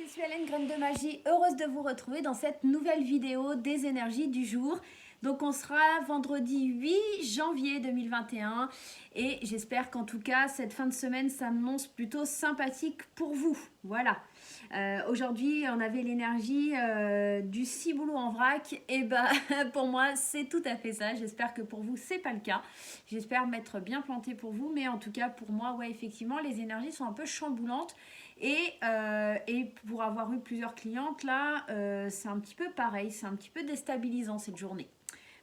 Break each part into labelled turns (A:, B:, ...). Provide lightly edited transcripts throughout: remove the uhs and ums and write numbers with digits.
A: je suis Hélène, Graine de Magie, heureuse de vous retrouver dans cette nouvelle vidéo des énergies du jour. Donc on sera vendredi 8 janvier 2021 et j'espère qu'en tout cas cette fin de semaine s'annonce plutôt sympathique pour vous. Voilà. Aujourd'hui on avait l'énergie du ciboulot en vrac et bah pour moi c'est tout à fait ça. J'espère que pour vous c'est pas le cas. J'espère m'être bien plantée pour vous, mais en tout cas pour moi ouais effectivement les énergies sont un peu chamboulantes. Et pour avoir eu plusieurs clientes, là, c'est un petit peu pareil, c'est un petit peu déstabilisant cette journée.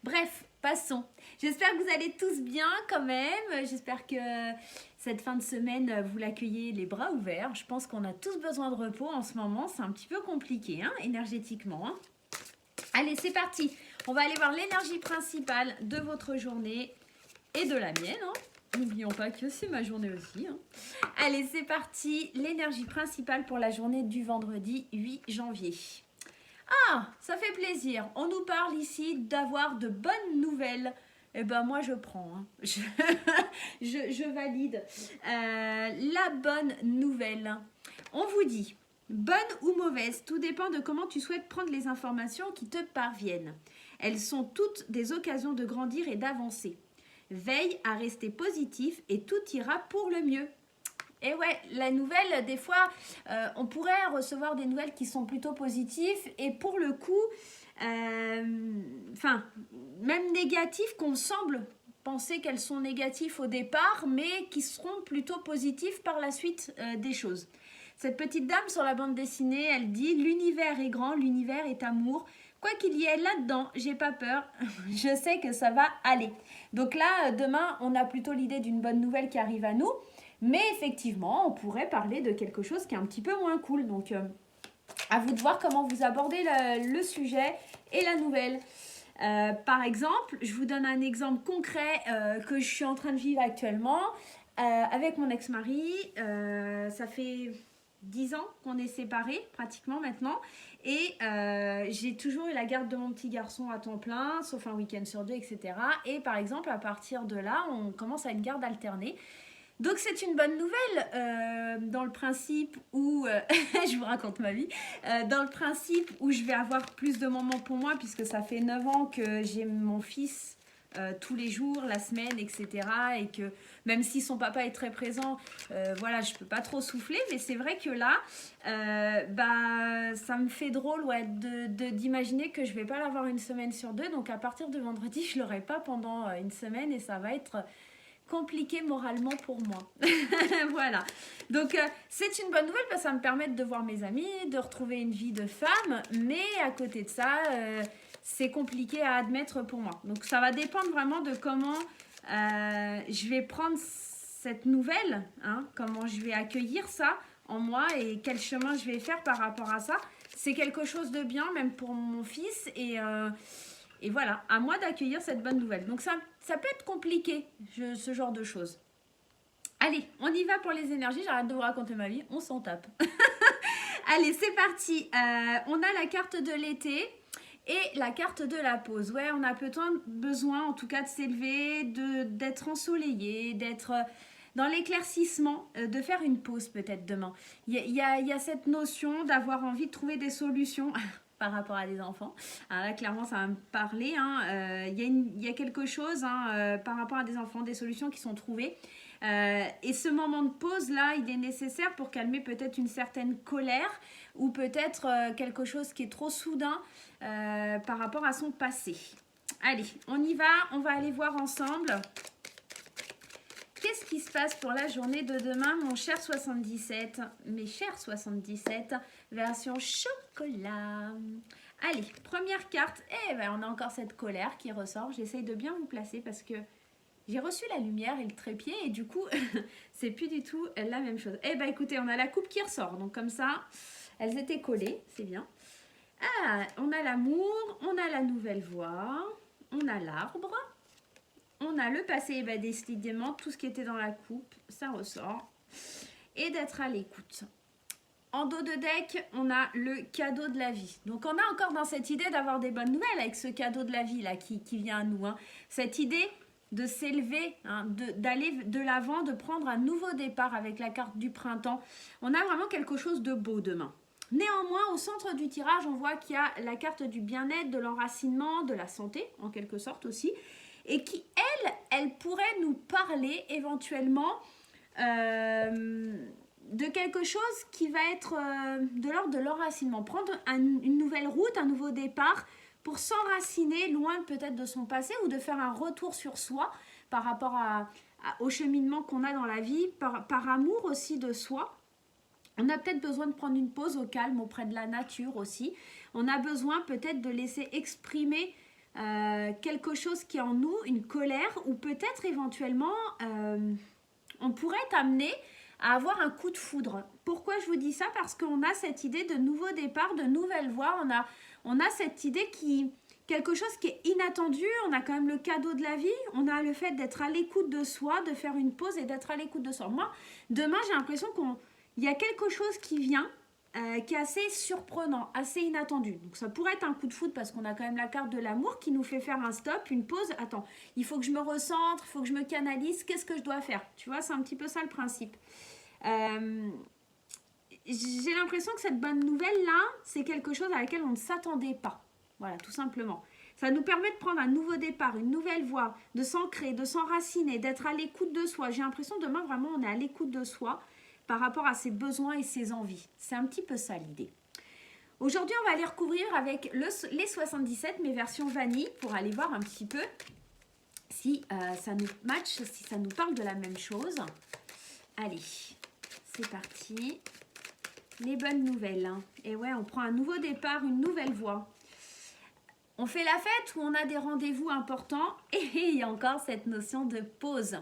A: Bref, passons. J'espère que vous allez tous bien quand même. J'espère que cette fin de semaine, vous l'accueillez les bras ouverts. Je pense qu'on a tous besoin de repos en ce moment. C'est un petit peu compliqué, hein, énergétiquement. Hein. Allez, c'est parti. On va aller voir l'énergie principale de votre journée et de la mienne, hein. N'oublions pas que c'est ma journée aussi. Hein. Allez, c'est parti. L'énergie principale pour la journée du vendredi 8 janvier. Ah, ça fait plaisir. On nous parle ici d'avoir de bonnes nouvelles. Eh ben moi je prends. Hein. Je valide. La bonne nouvelle. On vous dit, bonne ou mauvaise, tout dépend de comment tu souhaites prendre les informations qui te parviennent. Elles sont toutes des occasions de grandir et d'avancer. Veille à rester positif et tout ira pour le mieux. Et ouais, la nouvelle, des fois, on pourrait recevoir des nouvelles qui sont plutôt positives et pour le coup, même négatives, qu'on semble penser qu'elles sont négatives au départ, mais qui seront plutôt positives par la suite des choses. Cette petite dame sur la bande dessinée, elle dit « L'univers est grand, l'univers est amour. Quoi qu'il y ait là-dedans, j'ai pas peur. Je sais que ça va aller. » Donc là, demain, on a plutôt l'idée d'une bonne nouvelle qui arrive à nous. Mais effectivement, on pourrait parler de quelque chose qui est un petit peu moins cool. Donc, à vous de voir comment vous abordez le sujet et la nouvelle. Par exemple, je vous donne un exemple concret que je suis en train de vivre actuellement avec mon ex-mari. Ça fait 10 ans qu'on est séparés, pratiquement maintenant. Et j'ai toujours eu la garde de mon petit garçon à temps plein, sauf un week-end sur deux, etc. Et par exemple, à partir de là, on commence à une garde alternée. Donc c'est une bonne nouvelle dans le principe où, je vous raconte ma vie, dans le principe où je vais avoir plus de moments pour moi puisque ça fait 9 ans que j'ai mon fils tous les jours, la semaine, etc. Et que même si son papa est très présent, voilà, je peux pas trop souffler. Mais c'est vrai que là, ça me fait drôle ouais, d'imaginer que je vais pas l'avoir une semaine sur deux. Donc à partir de vendredi, je l'aurai pas pendant une semaine et ça va être compliqué moralement pour moi. Voilà. Donc, c'est une bonne nouvelle parce que ça me permet de voir mes amis, de retrouver une vie de femme. Mais à côté de ça, c'est compliqué à admettre pour moi. Donc, ça va dépendre vraiment de comment je vais prendre cette nouvelle, hein, comment je vais accueillir ça en moi et quel chemin je vais faire par rapport à ça. C'est quelque chose de bien, même pour mon fils. Et voilà, à moi d'accueillir cette bonne nouvelle. Donc ça peut être compliqué, ce genre de choses. Allez, on y va pour les énergies. J'arrête de vous raconter ma vie, on s'en tape. Allez, c'est parti. On a la carte de l'été et la carte de la pause. Ouais, on a besoin en tout cas de s'élever, d'être ensoleillé, d'être dans l'éclaircissement, de faire une pause peut-être demain. Il y a cette notion d'avoir envie de trouver des solutions par rapport à des enfants. Alors là, clairement, ça va me parler. Hein. Il y a quelque chose hein, par rapport à des enfants, des solutions qui sont trouvées. Et ce moment de pause-là, il est nécessaire pour calmer peut-être une certaine colère ou peut-être quelque chose qui est trop soudain par rapport à son passé. Allez, on y va. On va aller voir ensemble. Qu'est-ce qui se passe pour la journée de demain, mon cher 77, mes chers 77, version chocolat. Allez, première carte. Eh ben, on a encore cette colère qui ressort. J'essaye de bien vous placer parce que j'ai reçu la lumière et le trépied et du coup, c'est plus du tout la même chose. Eh ben, écoutez, on a la coupe qui ressort. Donc comme ça, elles étaient collées, c'est bien. Ah, on a l'amour, on a la nouvelle voie, on a l'arbre. On a le passé, bah, décidément, tout ce qui était dans la coupe, ça ressort. Et d'être à l'écoute. En dos de deck, on a le cadeau de la vie. Donc, on a encore dans cette idée d'avoir des bonnes nouvelles avec ce cadeau de la vie là qui vient à nous. Hein. Cette idée de s'élever, hein, d'aller de l'avant, de prendre un nouveau départ avec la carte du printemps. On a vraiment quelque chose de beau demain. Néanmoins, au centre du tirage, on voit qu'il y a la carte du bien-être, de l'enracinement, de la santé, en quelque sorte aussi, et qui, elle pourrait nous parler éventuellement de quelque chose qui va être de l'ordre de l'enracinement. Prendre une nouvelle route, un nouveau départ pour s'enraciner loin peut-être de son passé ou de faire un retour sur soi par rapport au cheminement qu'on a dans la vie, par amour aussi de soi. On a peut-être besoin de prendre une pause au calme auprès de la nature aussi. On a besoin peut-être de laisser exprimer quelque chose qui est en nous, une colère, ou peut-être éventuellement on pourrait être amené à avoir un coup de foudre. Pourquoi je vous dis ça? Parce qu'on a cette idée de nouveau départ, de nouvelle voie. On a cette idée qui... quelque chose qui est inattendu. On a quand même le cadeau de la vie. On a le fait d'être à l'écoute de soi, de faire une pause et d'être à l'écoute de soi. Moi, demain, j'ai l'impression qu'il y a quelque chose qui vient, qui est assez surprenant, assez inattendu. Donc ça pourrait être un coup de foudre parce qu'on a quand même la carte de l'amour qui nous fait faire un stop, une pause. Attends, il faut que je me recentre, il faut que je me canalise. Qu'est-ce que je dois faire? Tu vois, c'est un petit peu ça le principe. J'ai l'impression que cette bonne nouvelle-là, c'est quelque chose à laquelle on ne s'attendait pas. Voilà, tout simplement. Ça nous permet de prendre un nouveau départ, une nouvelle voie, de s'ancrer, de s'enraciner, d'être à l'écoute de soi. J'ai l'impression demain, vraiment, on est à l'écoute de soi par rapport à ses besoins et ses envies. C'est un petit peu ça l'idée. Aujourd'hui, on va aller recouvrir avec les 77, mes versions vanille, pour aller voir un petit peu si ça nous match, si ça nous parle de la même chose. Allez, c'est parti. Les bonnes nouvelles. Hein. Et ouais, on prend un nouveau départ, une nouvelle voie. On fait la fête ou on a des rendez-vous importants et il y a encore cette notion de pause.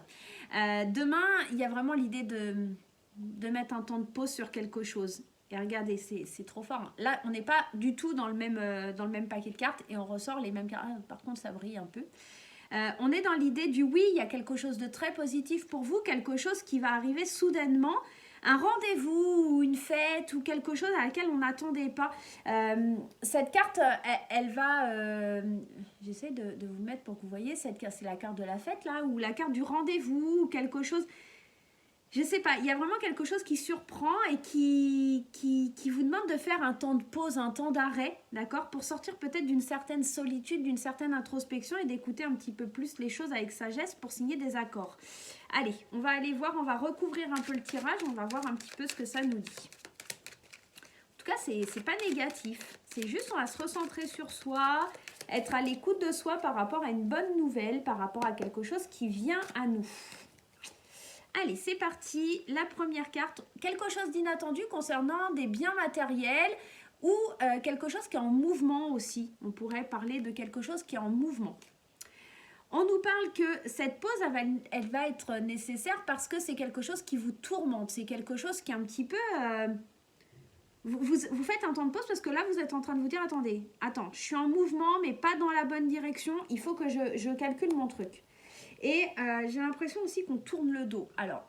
A: Demain, il y a vraiment l'idée de mettre un temps de pause sur quelque chose. Et regardez, c'est trop fort. Là, on n'est pas du tout dans le même paquet de cartes et on ressort les mêmes cartes. Ah, par contre, ça brille un peu. On est dans l'idée du oui, il y a quelque chose de très positif pour vous, quelque chose qui va arriver soudainement, un rendez-vous ou une fête ou quelque chose à laquelle on n'attendait pas. Cette carte, elle va... J'essaie de vous mettre pour que vous voyez, cette carte, c'est la carte de la fête là, ou la carte du rendez-vous, ou quelque chose... Je sais pas, il y a vraiment quelque chose qui surprend et qui vous demande de faire un temps de pause, un temps d'arrêt, d'accord? Pour sortir peut-être d'une certaine solitude, d'une certaine introspection et d'écouter un petit peu plus les choses avec sagesse pour signer des accords. Allez, on va aller voir, on va recouvrir un peu le tirage, on va voir un petit peu ce que ça nous dit. En tout cas, c'est pas négatif, c'est juste on va se recentrer sur soi, être à l'écoute de soi par rapport à une bonne nouvelle, par rapport à quelque chose qui vient à nous. Allez, c'est parti. La première carte, quelque chose d'inattendu concernant des biens matériels ou quelque chose qui est en mouvement aussi. On pourrait parler de quelque chose qui est en mouvement. On nous parle que cette pause, elle va être nécessaire parce que c'est quelque chose qui vous tourmente. C'est quelque chose qui est un petit peu... Vous faites un temps de pause parce que là, vous êtes en train de vous dire, attends, je suis en mouvement, mais pas dans la bonne direction. Il faut que je calcule mon truc. Et j'ai l'impression aussi qu'on tourne le dos. Alors,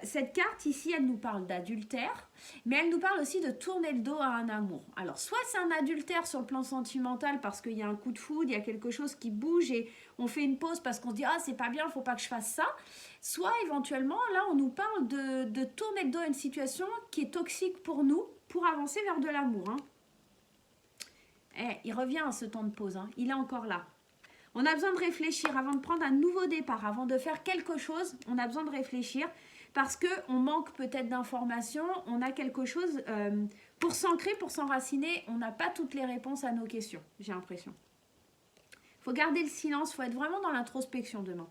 A: cette carte ici, elle nous parle d'adultère, mais elle nous parle aussi de tourner le dos à un amour. Alors, soit c'est un adultère sur le plan sentimental parce qu'il y a un coup de foudre, il y a quelque chose qui bouge et on fait une pause parce qu'on se dit « Ah, c'est pas bien, il ne faut pas que je fasse ça ». Soit éventuellement, là, on nous parle de tourner le dos à une situation qui est toxique pour nous pour avancer vers de l'amour. Hein. Il revient à ce temps de pause, hein. Il est encore là. On a besoin de réfléchir avant de prendre un nouveau départ, avant de faire quelque chose, on a besoin de réfléchir parce qu'on manque peut-être d'informations, on a quelque chose pour s'ancrer, pour s'enraciner, on n'a pas toutes les réponses à nos questions, j'ai l'impression. Il faut garder le silence, il faut être vraiment dans l'introspection demain.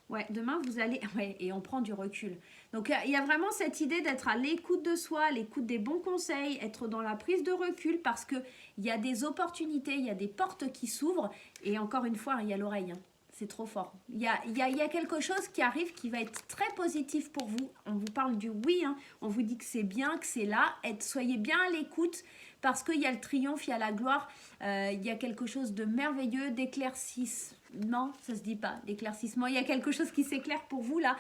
A: Ouais, demain vous allez... Ouais, et on prend du recul. Donc il y a vraiment cette idée d'être à l'écoute de soi, à l'écoute des bons conseils, être dans la prise de recul parce qu'il y a des opportunités, il y a des portes qui s'ouvrent. Et encore une fois, il y a l'oreille. Hein. C'est trop fort. Il y a quelque chose qui arrive qui va être très positif pour vous. On vous parle du oui. Hein. On vous dit que c'est bien, que c'est là. Soyez bien à l'écoute parce qu'il y a le triomphe, il y a la gloire. Il y a quelque chose de merveilleux, d'éclaircissement. Non, ça se dit pas, l'éclaircissement. Il y a quelque chose qui s'éclaire pour vous là,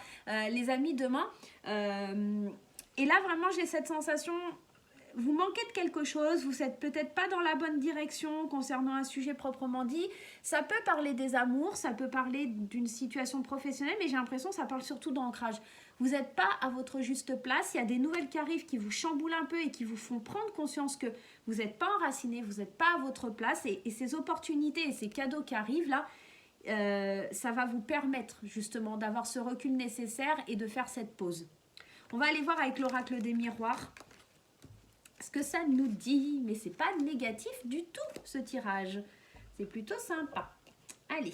A: les amis, demain. Et là, vraiment, j'ai cette sensation, vous manquez de quelque chose, vous n'êtes peut-être pas dans la bonne direction concernant un sujet proprement dit. Ça peut parler des amours, ça peut parler d'une situation professionnelle, mais j'ai l'impression que ça parle surtout d'ancrage. Vous n'êtes pas à votre juste place, il y a des nouvelles qui arrivent qui vous chamboulent un peu et qui vous font prendre conscience que vous n'êtes pas enraciné, vous n'êtes pas à votre place et ces opportunités et ces cadeaux qui arrivent là, ça va vous permettre justement d'avoir ce recul nécessaire et de faire cette pause. On va aller voir avec l'oracle des miroirs ce que ça nous dit, mais c'est pas négatif du tout ce tirage, c'est plutôt sympa. Allez,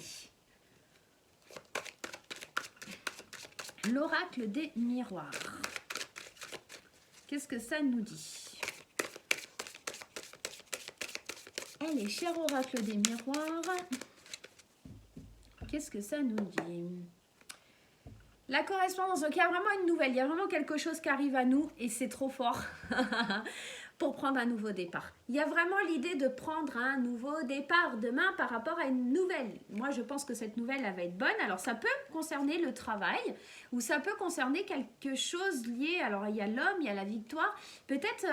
A: l'oracle des miroirs, qu'est-ce que ça nous dit? Allez, cher oracle des miroirs, qu'est-ce que ça nous dit? La correspondance, donc il y a vraiment une nouvelle, il y a vraiment quelque chose qui arrive à nous et c'est trop fort pour prendre un nouveau départ. Il y a vraiment l'idée de prendre un nouveau départ demain par rapport à une nouvelle. Moi, je pense que cette nouvelle, elle va être bonne. Alors, ça peut concerner le travail ou ça peut concerner quelque chose lié, alors il y a l'homme, il y a la victoire, peut-être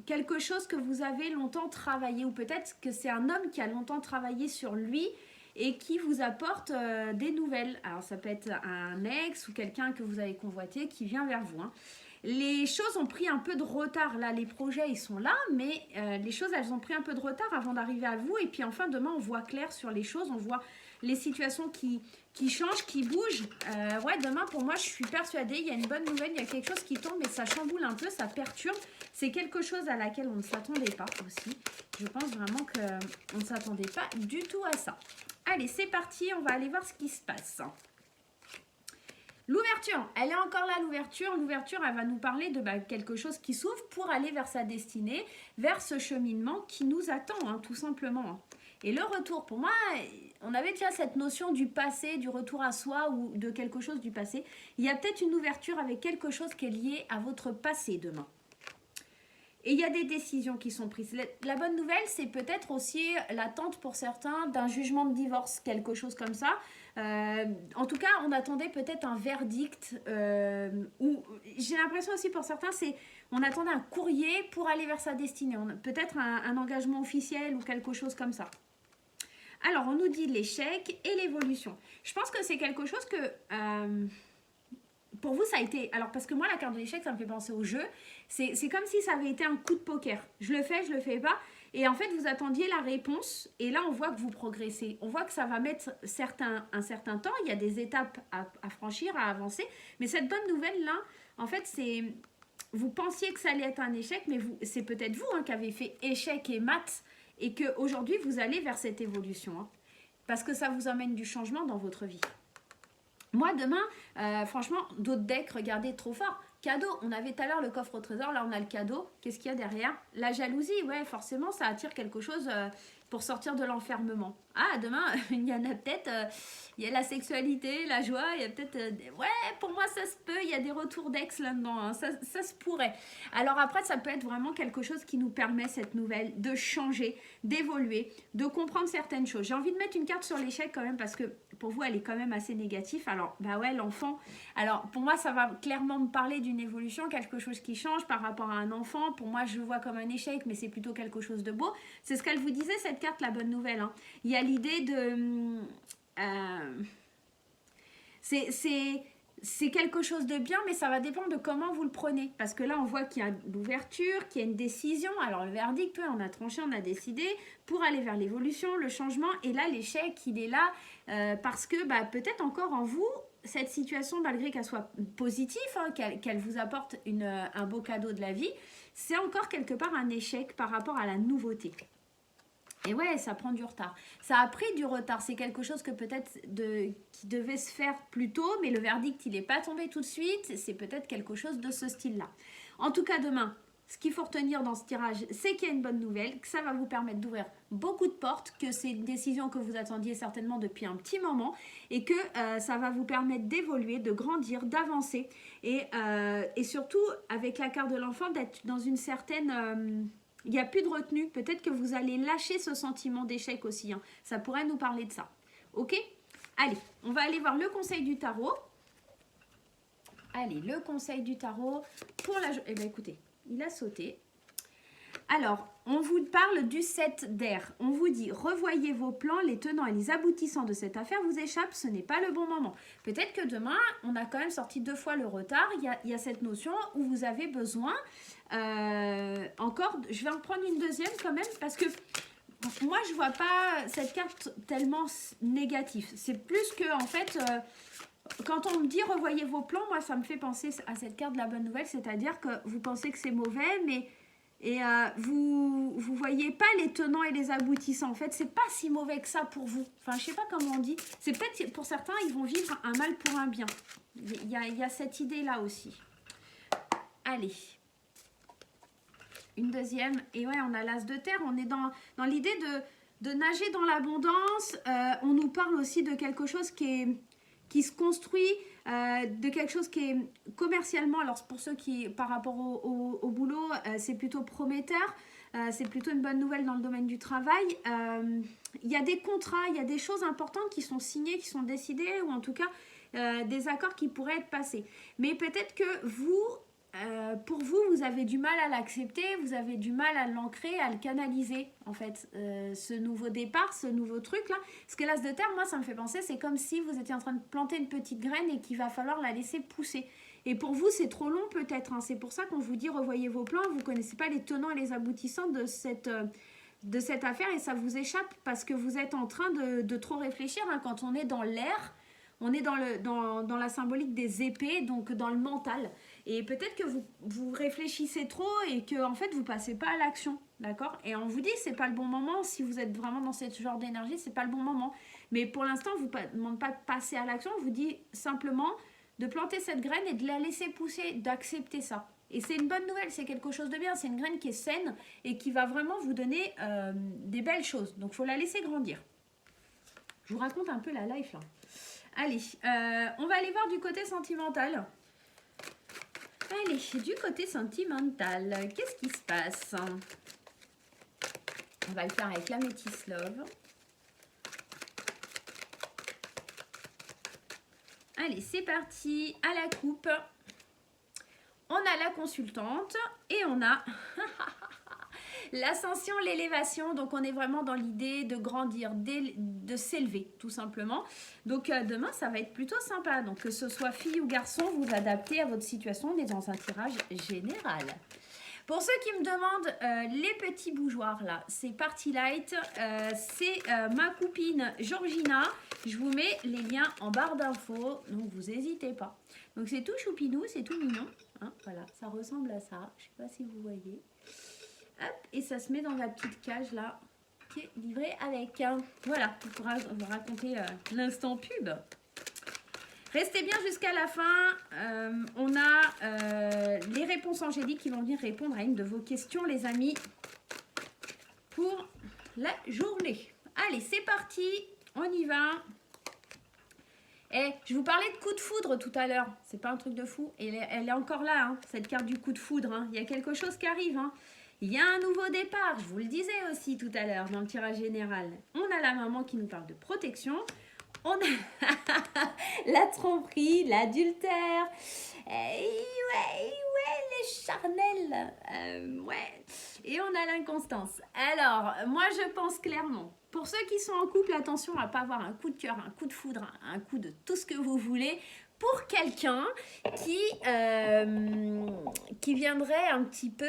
A: quelque chose que vous avez longtemps travaillé ou peut-être que c'est un homme qui a longtemps travaillé sur lui et qui vous apporte des nouvelles. Alors ça peut être un ex ou quelqu'un que vous avez convoité qui vient vers vous. Hein. Les choses ont pris un peu de retard. Là, les projets, ils sont là, mais les choses, elles ont pris un peu de retard avant d'arriver à vous. Et puis enfin, demain, on voit clair sur les choses. On voit les situations qui changent, qui bougent. Ouais, demain, pour moi, je suis persuadée, il y a une bonne nouvelle, il y a quelque chose qui tombe, mais ça chamboule un peu, ça perturbe. C'est quelque chose à laquelle on ne s'attendait pas aussi. Je pense vraiment qu'on ne s'attendait pas du tout à ça. Allez, c'est parti, on va aller voir ce qui se passe. L'ouverture, elle est encore là, l'ouverture. L'ouverture, elle va nous parler de quelque chose qui s'ouvre pour aller vers sa destinée, vers ce cheminement qui nous attend, hein, tout simplement. Hein. Et le retour, pour moi, on avait déjà cette notion du passé, du retour à soi ou de quelque chose du passé. Il y a peut-être une ouverture avec quelque chose qui est lié à votre passé demain. Et il y a des décisions qui sont prises. La bonne nouvelle, c'est peut-être aussi l'attente pour certains d'un jugement de divorce, quelque chose comme ça. En tout cas, on attendait peut-être un verdict. Ou j'ai l'impression aussi pour certains, c'est on attendait un courrier pour aller vers sa destinée. Peut-être un engagement officiel ou quelque chose comme ça. Alors, on nous dit l'échec et l'évolution. Je pense que c'est quelque chose que... pour vous, ça a été... Alors, parce que moi, la carte de l'échec, ça me fait penser au jeu. C'est comme si ça avait été un coup de poker. Je le fais pas. Et en fait, vous attendiez la réponse. Et là, on voit que vous progressez. On voit que ça va mettre un certain temps. Il y a des étapes à franchir, à avancer. Mais cette bonne nouvelle-là, en fait, c'est... Vous pensiez que ça allait être un échec, mais c'est peut-être vous qui avez fait échec et maths. Et qu'aujourd'hui, vous allez vers cette évolution. Hein, parce que ça vous amène du changement dans votre vie. Moi, demain, franchement, d'autres decks, regardez, trop fort. Cadeau, on avait tout à l'heure le coffre au trésor, là on a le cadeau. Qu'est-ce qu'il y a derrière? La jalousie, ouais, forcément, ça attire quelque chose pour sortir de l'enfermement. Ah, demain, il y en a peut-être, il y a la sexualité, la joie, il y a peut-être... ouais, pour moi, ça se peut, il y a des retours d'ex là-dedans, hein, ça se pourrait. Alors après, ça peut être vraiment quelque chose qui nous permet, cette nouvelle, de changer, d'évoluer, de comprendre certaines choses. J'ai envie de mettre une carte sur l'échec quand même, parce que pour vous, elle est quand même assez négative. Alors, bah ouais, l'enfant... Alors, pour moi, ça va clairement me parler d'une évolution, quelque chose qui change par rapport à un enfant. Pour moi, je le vois comme un échec, mais c'est plutôt quelque chose de beau. C'est ce qu'elle vous disait, cette carte, la bonne nouvelle. Hein. Il y a l'idée de... c'est quelque chose de bien, mais ça va dépendre de comment vous le prenez. Parce que là, on voit qu'il y a l'ouverture, qu'il y a une décision. Alors, le verdict, ouais, on a tranché, on a décidé pour aller vers l'évolution, le changement. Et là, l'échec, il est là parce que peut-être encore en vous, cette situation, malgré qu'elle soit positive, hein, qu'elle vous apporte un beau cadeau de la vie, c'est encore quelque part un échec par rapport à la nouveauté. Et ouais, ça prend du retard. Ça a pris du retard. C'est quelque chose que peut-être qui devait se faire plus tôt, mais le verdict, il n'est pas tombé tout de suite. C'est peut-être quelque chose de ce style-là. En tout cas, demain, ce qu'il faut retenir dans ce tirage, c'est qu'il y a une bonne nouvelle, que ça va vous permettre d'ouvrir beaucoup de portes, que c'est une décision que vous attendiez certainement depuis un petit moment et que ça va vous permettre d'évoluer, de grandir, d'avancer et surtout, avec la carte de l'enfant, d'être dans une certaine... il n'y a plus de retenue. Peut-être que vous allez lâcher ce sentiment d'échec aussi. Hein. Ça pourrait nous parler de ça. Ok? Allez, on va aller voir le conseil du tarot. Allez, le conseil du tarot pour la... Eh bien, écoutez, il a sauté. Alors, on vous parle du 7 d'air. On vous dit, revoyez vos plans, les tenants et les aboutissants de cette affaire vous échappent, ce n'est pas le bon moment. Peut-être que demain, on a quand même sorti 2 fois le retard. Il y a cette notion où vous avez besoin encore... Je vais en prendre une deuxième quand même parce que moi, je vois pas cette carte tellement négative. C'est plus que, en fait... quand on me dit revoyez vos plans, moi ça me fait penser à cette carte de la bonne nouvelle, c'est-à-dire que vous pensez que c'est mauvais, mais vous voyez pas les tenants et les aboutissants. En fait, c'est pas si mauvais que ça pour vous. Enfin, je sais pas comment on dit. C'est peut-être pour certains, ils vont vivre un mal pour un bien. Il y a cette idée-là aussi. Allez. Une deuxième. Et ouais, on a l'as de terre. On est dans l'idée de nager dans l'abondance. On nous parle aussi de quelque chose qui se construit, de quelque chose qui est commercialement, alors pour ceux qui, par rapport au boulot, c'est plutôt prometteur, c'est plutôt une bonne nouvelle dans le domaine du travail. Il y a des contrats, il y a des choses importantes qui sont signées, qui sont décidées, ou en tout cas des accords qui pourraient être passés. Mais peut-être que vous... pour vous, vous avez du mal à l'accepter, vous avez du mal à l'ancrer, à le canaliser, en fait, ce nouveau départ, ce nouveau truc-là. Parce que l'as de terre, moi, ça me fait penser, c'est comme si vous étiez en train de planter une petite graine et qu'il va falloir la laisser pousser. Et pour vous, c'est trop long peut-être, hein. C'est pour ça qu'on vous dit, revoyez vos plans, vous ne connaissez pas les tenants et les aboutissants de cette affaire et ça vous échappe parce que vous êtes en train de trop réfléchir, hein. Quand on est dans l'air, on est dans la symbolique des épées, donc dans le mental. Et peut-être que vous réfléchissez trop et que en fait vous passez pas à l'action, d'accord? Et on vous dit c'est pas le bon moment. Si vous êtes vraiment dans ce genre d'énergie, c'est pas le bon moment. Mais pour l'instant, on vous demande pas de passer à l'action. On vous dit simplement de planter cette graine et de la laisser pousser, d'accepter ça. Et c'est une bonne nouvelle, c'est quelque chose de bien. C'est une graine qui est saine et qui va vraiment vous donner des belles choses. Donc, il faut la laisser grandir. Je vous raconte un peu la life là. Allez, on va aller voir du côté sentimental. Allez, du côté sentimental, qu'est-ce qui se passe? On va le faire avec la Métis Love. Allez, c'est parti, à la coupe. On a la consultante et on a l'ascension, l'élévation. Donc, on est vraiment dans l'idée de grandir, de s'élever, tout simplement. Donc, demain, ça va être plutôt sympa. Donc, que ce soit fille ou garçon, vous adaptez à votre situation. On est dans un tirage général. Pour ceux qui me demandent les petits bougeoirs, là, c'est Party Light. C'est ma copine Georgina. Je vous mets les liens en barre d'infos. Donc, vous n'hésitez pas. Donc, c'est tout choupinou, c'est tout mignon. Hein, voilà, ça ressemble à ça. Je ne sais pas si vous voyez. Hop, et ça se met dans la petite cage là qui est livrée avec. Voilà, on va raconter l'instant pub. Restez bien jusqu'à la fin. On a les réponses angéliques qui vont venir répondre à une de vos questions, les amis, pour la journée. Allez, c'est parti, on y va. Et je vous parlais de coup de foudre tout à l'heure. C'est pas un truc de fou. Et elle est encore là, hein, cette carte du coup de foudre. Hein. Il y a quelque chose qui arrive. Hein. Il y a un nouveau départ. Je vous le disais aussi tout à l'heure dans le tirage général. On a la maman qui nous parle de protection. On a la tromperie, l'adultère. Ouais, les charnels. Ouais. Et on a l'inconstance. Alors, moi, je pense clairement. Pour ceux qui sont en couple, attention à ne pas avoir un coup de cœur, un coup de foudre, un coup de tout ce que vous voulez pour quelqu'un qui viendrait un petit peu...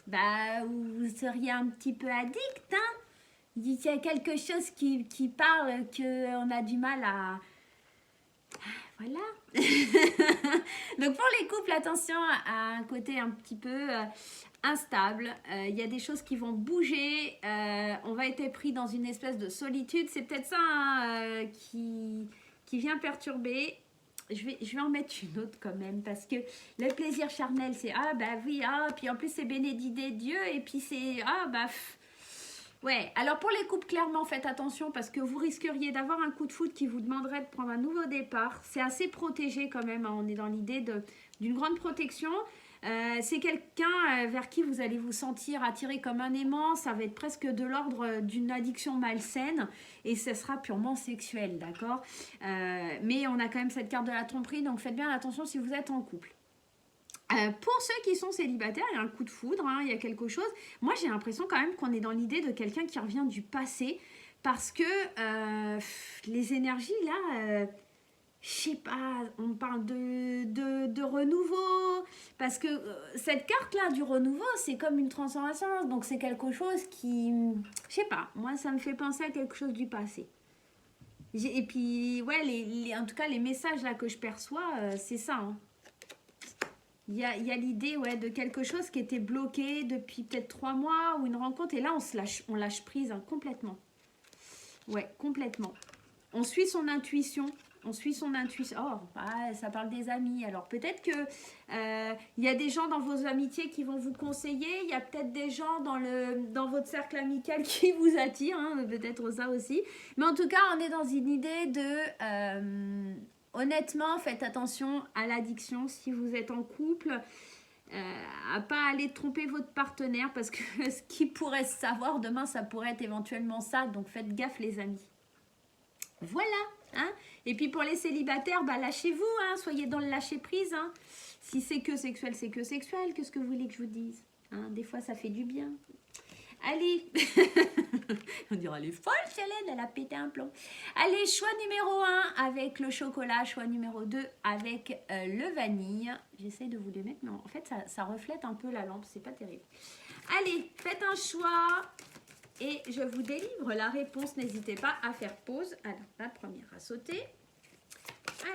A: vous seriez un petit peu addict, hein. Il y a quelque chose qui parle qu'on a du mal à... Voilà. Donc pour les couples, attention à un côté un petit peu instable. Il y a des choses qui vont bouger. On va être pris dans une espèce de solitude. C'est peut-être ça hein, qui vient perturber. Je vais en mettre une autre quand même parce que le plaisir charnel, c'est puis en plus c'est bénédicté Dieu et puis c'est ouais, alors pour les couples, clairement, faites attention parce que vous risqueriez d'avoir un coup de foudre qui vous demanderait de prendre un nouveau départ. C'est assez protégé quand même, hein. On est dans l'idée d'une grande protection. C'est quelqu'un vers qui vous allez vous sentir attiré comme un aimant. Ça va être presque de l'ordre d'une addiction malsaine et ce sera purement sexuel, d'accord? Mais on a quand même cette carte de la tromperie, donc faites bien attention si vous êtes en couple. Pour ceux qui sont célibataires, il y a un coup de foudre, hein, il y a quelque chose. Moi, j'ai l'impression quand même qu'on est dans l'idée de quelqu'un qui revient du passé parce que les énergies, là, je sais pas, on parle de renouveau parce que cette carte-là du renouveau, c'est comme une transformation. Donc, c'est quelque chose qui, je sais pas, moi, ça me fait penser à quelque chose du passé. Et puis, ouais, en tout cas, les messages là que je perçois, c'est ça, hein. Il y a l'idée ouais, de quelque chose qui était bloqué depuis peut-être 3 mois ou une rencontre. Et là, on lâche prise hein, complètement. Ouais, complètement. On suit son intuition. On suit son intuition. Oh, ah, ça parle des amis. Alors peut-être que il y a des gens dans vos amitiés qui vont vous conseiller. Il y a peut-être des gens dans votre cercle amical qui vous attirent. Hein, peut-être ça aussi. Mais en tout cas, on est dans une idée de... honnêtement, faites attention à l'addiction si vous êtes en couple. À pas aller tromper votre partenaire parce que ce qui pourrait se savoir demain, ça pourrait être éventuellement ça. Donc faites gaffe les amis. Voilà. Hein. Et puis pour les célibataires, bah lâchez-vous, hein, soyez dans le lâcher prise. Hein. Si c'est que sexuel, c'est que sexuel. Qu'est-ce que vous voulez que je vous dise hein. Des fois, ça fait du bien. Allez, on dira les folles, Chalène, elle a pété un plomb. Allez, choix numéro 1 avec le chocolat, choix numéro 2 avec le vanille. J'essaie de vous les mettre, mais en fait, ça reflète un peu la lampe, c'est pas terrible. Allez, faites un choix et je vous délivre la réponse. N'hésitez pas à faire pause. Alors, la première à sauter.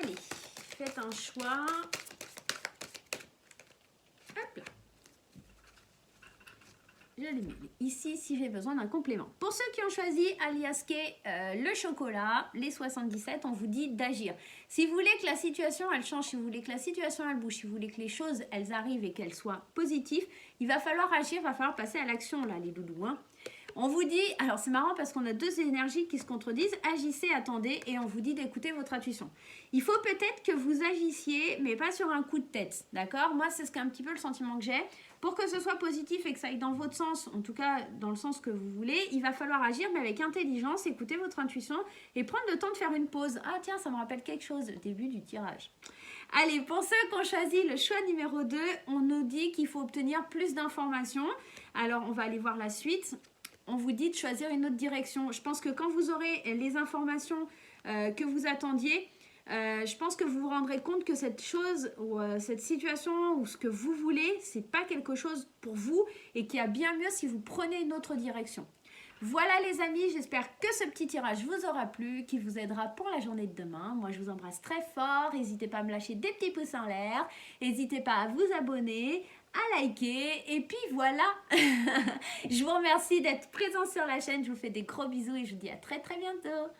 A: Allez, faites un choix. Hop là. Je les mets ici si j'ai besoin d'un complément. Pour ceux qui ont choisi Aliaske, le chocolat, les 77, on vous dit d'agir. Si vous voulez que la situation elle change, si vous voulez que la situation elle bouge, si vous voulez que les choses elles arrivent et qu'elles soient positives, il va falloir agir, il va falloir passer à l'action là les doudous. Hein. On vous dit, alors c'est marrant parce qu'on a deux énergies qui se contredisent, agissez, attendez et on vous dit d'écouter votre intuition. Il faut peut-être que vous agissiez mais pas sur un coup de tête, d'accord? Moi c'est un petit peu le sentiment que j'ai. Pour que ce soit positif et que ça aille dans votre sens, en tout cas dans le sens que vous voulez, il va falloir agir mais avec intelligence, écouter votre intuition et prendre le temps de faire une pause. Ah tiens, ça me rappelle quelque chose, le début du tirage. Allez, pour ceux qui ont choisi le choix numéro 2, on nous dit qu'il faut obtenir plus d'informations. Alors on va aller voir la suite. On vous dit de choisir une autre direction. Je pense que quand vous aurez les informations que vous attendiez, je pense que vous vous rendrez compte que cette chose ou cette situation ou ce que vous voulez, c'est pas quelque chose pour vous et qu'il y a bien mieux si vous prenez une autre direction. Voilà les amis, j'espère que ce petit tirage vous aura plu, qu'il vous aidera pour la journée de demain. Moi je vous embrasse très fort, n'hésitez pas à me lâcher des petits pouces en l'air, n'hésitez pas à vous abonner, à liker et puis voilà. Je vous remercie d'être présent sur la chaîne, je vous fais des gros bisous et je vous dis à très très bientôt.